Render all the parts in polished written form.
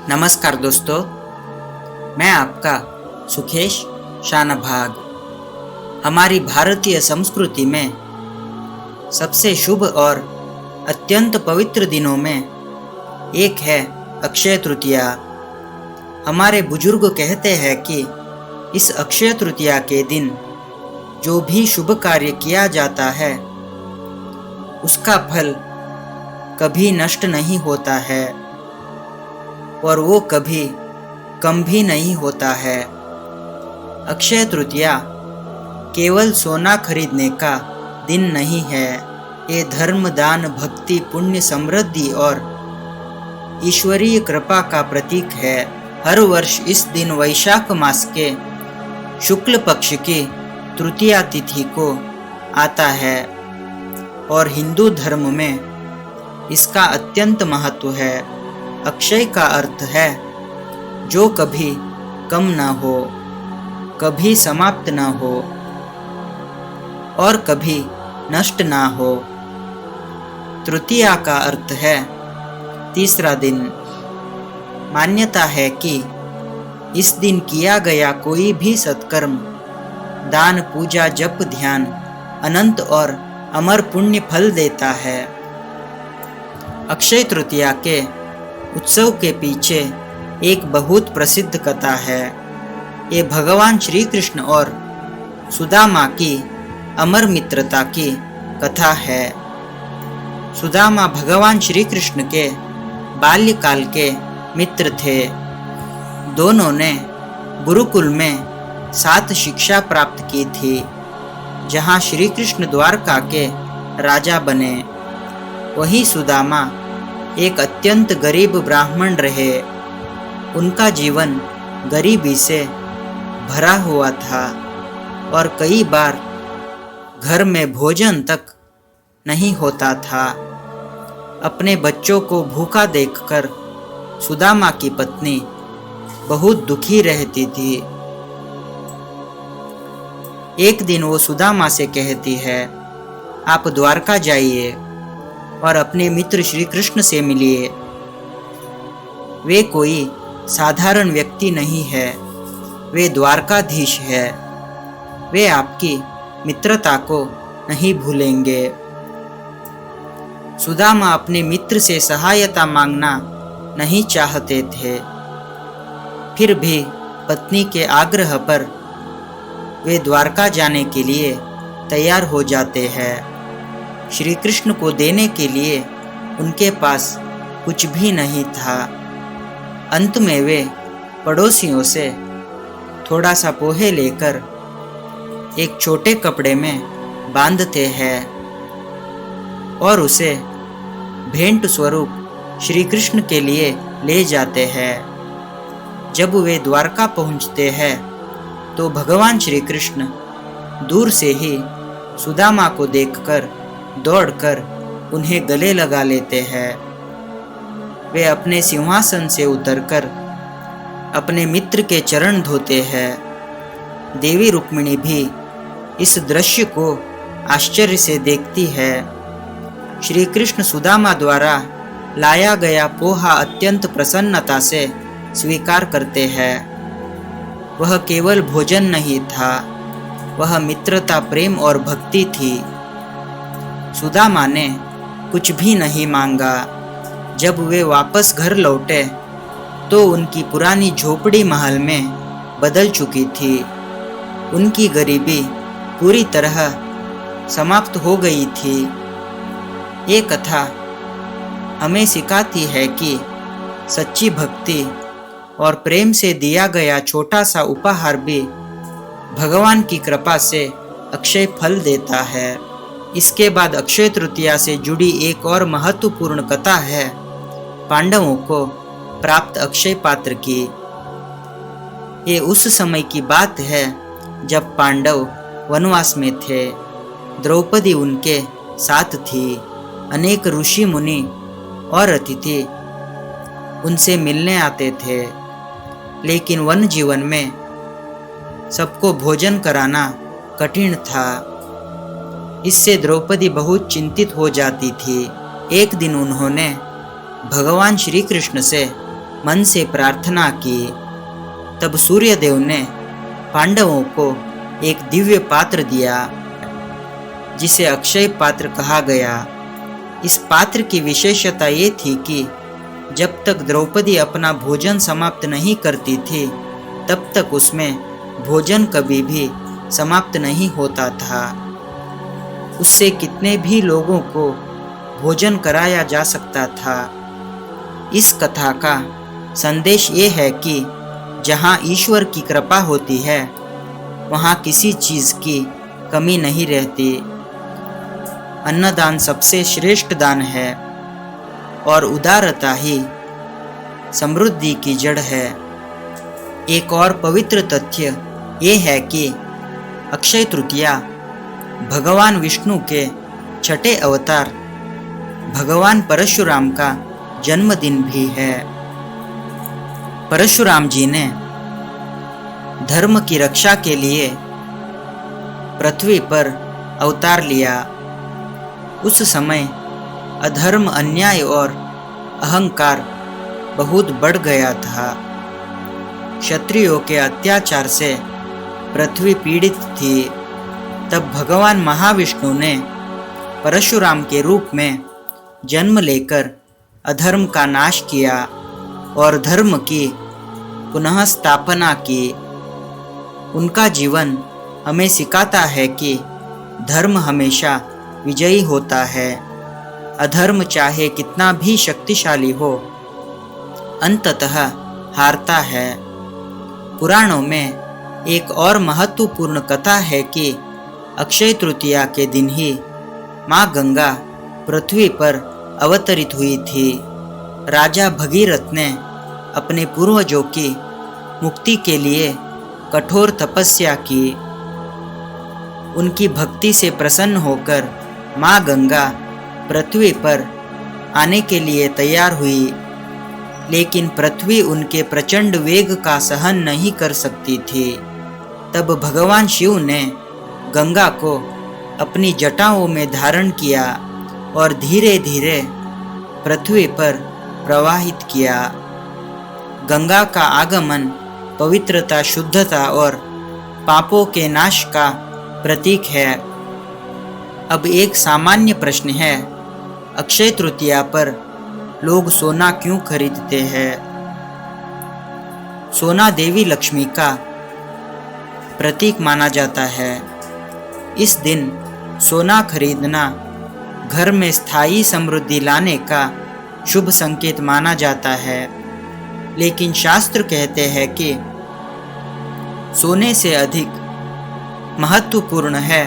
नमस्कार दोस्तों, मैं आपका सुखेश शानभाग। हमारी भारतीय संस्कृति में सबसे शुभ और अत्यंत पवित्र दिनों में एक है अक्षय तृतीया। हमारे बुजुर्ग कहते हैं कि इस अक्षय तृतीया के दिन जो भी शुभ कार्य किया जाता है उसका फल कभी नष्ट नहीं होता है और वो कभी कम भी नहीं होता है। अक्षय तृतीया केवल सोना खरीदने का दिन नहीं है, ये धर्म, दान, भक्ति, पुण्य, समृद्धि और ईश्वरीय कृपा का प्रतीक है। हर वर्ष इस दिन वैशाख मास के शुक्ल पक्ष की तृतीया तिथि को आता है और हिंदू धर्म में इसका अत्यंत महत्व है। अक्षय का अर्थ है जो कभी कम न हो, कभी समाप्त न हो और कभी नष्ट न हो। तृतीया का अर्थ है तीसरा दिन। मान्यता है कि इस दिन किया गया कोई भी सत्कर्म, दान, पूजा, जप, ध्यान अनंत और अमर पुण्य फल देता है। अक्षय तृतीया के उत्सव के पीछे एक बहुत प्रसिद्ध कथा है। ये भगवान श्री कृष्ण और सुदामा की अमर मित्रता की कथा है। सुदामा भगवान श्री कृष्ण के बाल्यकाल के मित्र थे। दोनों ने गुरुकुल में 7 शिक्षा प्राप्त की थी, जहाँ श्री कृष्ण द्वारका के राजा बने। वहीं सुदामा एक अत्यंत गरीब ब्राह्मण रहे। उनका जीवन गरीबी से भरा हुआ था और कई बार घर में भोजन तक नहीं होता था। अपने बच्चों को भूखा देखकर सुदामा की पत्नी बहुत दुखी रहती थी। एक दिन वो सुदामा से कहती है, आप द्वारका जाइए और अपने मित्र श्री कृष्ण से मिलिए। वे कोई साधारण व्यक्ति नहीं है, वे द्वारकाधीश है। वे आपकी मित्रता को नहीं भूलेंगे। सुदामा अपने मित्र से सहायता मांगना नहीं चाहते थे, फिर भी पत्नी के आग्रह पर वे द्वारका जाने के लिए तैयार हो जाते हैं। श्री कृष्ण को देने के लिए उनके पास कुछ भी नहीं था। अंत में वे पड़ोसियों से थोड़ा सा पोहे लेकर एक छोटे कपड़े में बांधते हैं और उसे भेंट स्वरूप श्री कृष्ण के लिए ले जाते हैं। जब वे द्वारका पहुंचते हैं तो भगवान श्री कृष्ण दूर से ही सुदामा को देखकर दौड़कर उन्हें गले लगा लेते हैं। वे अपने सिंहासन से उतरकर अपने मित्र के चरण धोते हैं। देवी रुक्मिणी भी इस दृश्य को आश्चर्य से देखती है। श्री कृष्ण सुदामा द्वारा लाया गया पोहा अत्यंत प्रसन्नता से स्वीकार करते हैं। वह केवल भोजन नहीं था, वह मित्रता, प्रेम और भक्ति थी। सुदामा ने कुछ भी नहीं मांगा। जब वे वापस घर लौटे तो उनकी पुरानी झोपड़ी महल में बदल चुकी थी। उनकी गरीबी पूरी तरह समाप्त हो गई थी। ये कथा हमें सिखाती है कि सच्ची भक्ति और प्रेम से दिया गया छोटा सा उपहार भी भगवान की कृपा से अक्षय फल देता है। इसके बाद अक्षय तृतीया से जुड़ी एक और महत्वपूर्ण कथा है पांडवों को प्राप्त अक्षय पात्र की। ये उस समय की बात है जब पांडव वनवास में थे। द्रौपदी उनके साथ थी। अनेक ऋषि मुनि और अतिथि उनसे मिलने आते थे, लेकिन वन जीवन में सबको भोजन कराना कठिन था। इससे द्रौपदी बहुत चिंतित हो जाती थी। एक दिन उन्होंने भगवान श्री कृष्ण से मन से प्रार्थना की। तब सूर्यदेव ने पांडवों को एक दिव्य पात्र दिया जिसे अक्षय पात्र कहा गया। इस पात्र की विशेषता ये थी कि जब तक द्रौपदी अपना भोजन समाप्त नहीं करती थी तब तक उसमें भोजन कभी भी समाप्त नहीं होता था। उससे कितने भी लोगों को भोजन कराया जा सकता था। इस कथा का संदेश ये है कि जहाँ ईश्वर की कृपा होती है वहाँ किसी चीज़ की कमी नहीं रहती। अन्नदान सबसे श्रेष्ठ दान है और उदारता ही समृद्धि की जड़ है। एक और पवित्र तथ्य ये है कि अक्षय तृतीया भगवान विष्णु के छठे अवतार भगवान परशुराम का जन्मदिन भी है। परशुराम जी ने धर्म की रक्षा के लिए पृथ्वी पर अवतार लिया। उस समय अधर्म, अन्याय और अहंकार बहुत बढ़ गया था। क्षत्रियों के अत्याचार से पृथ्वी पीड़ित थी। तब भगवान महाविष्णु ने परशुराम के रूप में जन्म लेकर अधर्म का नाश किया और धर्म की पुनः स्थापना की। उनका जीवन हमें सिखाता है कि धर्म हमेशा विजयी होता है। अधर्म चाहे कितना भी शक्तिशाली हो अंततः हारता है। पुराणों में एक और महत्वपूर्ण कथा है कि अक्षय तृतीया के दिन ही माँ गंगा पृथ्वी पर अवतरित हुई थी। राजा भगीरथ ने अपने पूर्वजों की मुक्ति के लिए कठोर तपस्या की। उनकी भक्ति से प्रसन्न होकर माँ गंगा पृथ्वी पर आने के लिए तैयार हुई, लेकिन पृथ्वी उनके प्रचंड वेग का सहन नहीं कर सकती थी। तब भगवान शिव ने गंगा को अपनी जटाओं में धारण किया और धीरे धीरे पृथ्वी पर प्रवाहित किया। गंगा का आगमन पवित्रता, शुद्धता और पापों के नाश का प्रतीक है। अब एक सामान्य प्रश्न है, अक्षय तृतीया पर लोग सोना क्यों खरीदते हैं? सोना देवी लक्ष्मी का प्रतीक माना जाता है। इस दिन सोना खरीदना घर में स्थायी समृद्धि लाने का शुभ संकेत माना जाता है। लेकिन शास्त्र कहते हैं कि सोने से अधिक महत्वपूर्ण है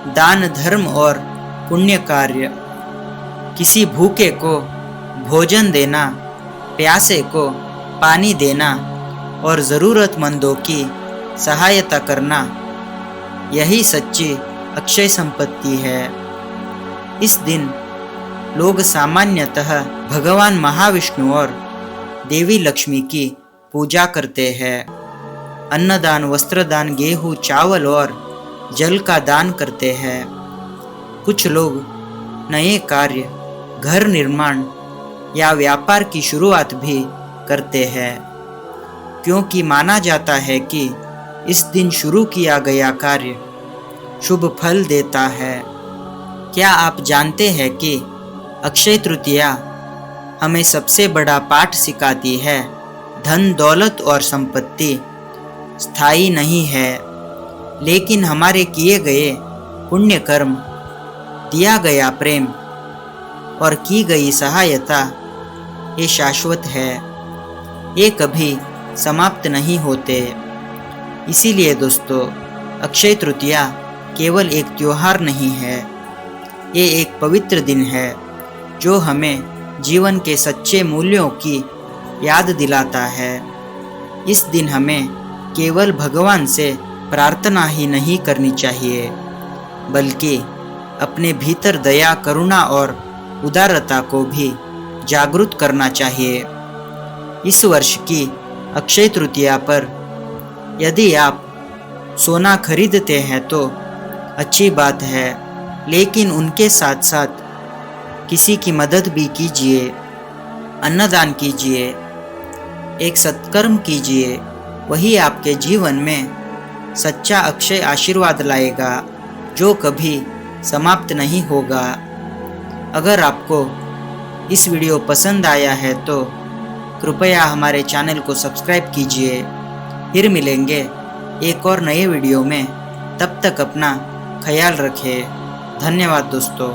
दान, धर्म और पुण्य कार्य। किसी भूखे को भोजन देना, प्यासे को पानी देना और ज़रूरतमंदों की सहायता करना, यही सच्ची अक्षय संपत्ति है। इस दिन लोग सामान्यतः भगवान महाविष्णु और देवी लक्ष्मी की पूजा करते हैं। अन्नदान, वस्त्रदान, गेहूँ, चावल और जल का दान करते हैं। कुछ लोग नए कार्य, घर निर्माण या व्यापार की शुरुआत भी करते हैं, क्योंकि माना जाता है कि इस दिन शुरू किया गया कार्य शुभ फल देता है। क्या आप जानते हैं कि अक्षय तृतीया हमें सबसे बड़ा पाठ सिखाती है? धन, दौलत और संपत्ति स्थायी नहीं है, लेकिन हमारे किए गए पुण्य कर्म, दिया गया प्रेम और की गई सहायता ये शाश्वत है। ये कभी समाप्त नहीं होते। इसीलिए दोस्तों, अक्षय तृतीया केवल एक त्योहार नहीं है, ये एक पवित्र दिन है जो हमें जीवन के सच्चे मूल्यों की याद दिलाता है। इस दिन हमें केवल भगवान से प्रार्थना ही नहीं करनी चाहिए, बल्कि अपने भीतर दया, करुणा और उदारता को भी जागृत करना चाहिए। इस वर्ष की अक्षय तृतीया पर यदि आप सोना खरीदते हैं तो अच्छी बात है, लेकिन उनके साथ साथ किसी की मदद भी कीजिए, अन्नदान कीजिए एक सत्कर्म कीजिए, वही आपके जीवन में सच्चा अक्षय आशीर्वाद लाएगा, जो कभी समाप्त नहीं होगा। अगर आपको इस वीडियो पसंद आया है तो कृपया हमारे चैनल को सब्सक्राइब कीजिए। फिर मिलेंगे एक और नए वीडियो में, तब तक अपना ख्याल रखें। धन्यवाद दोस्तों।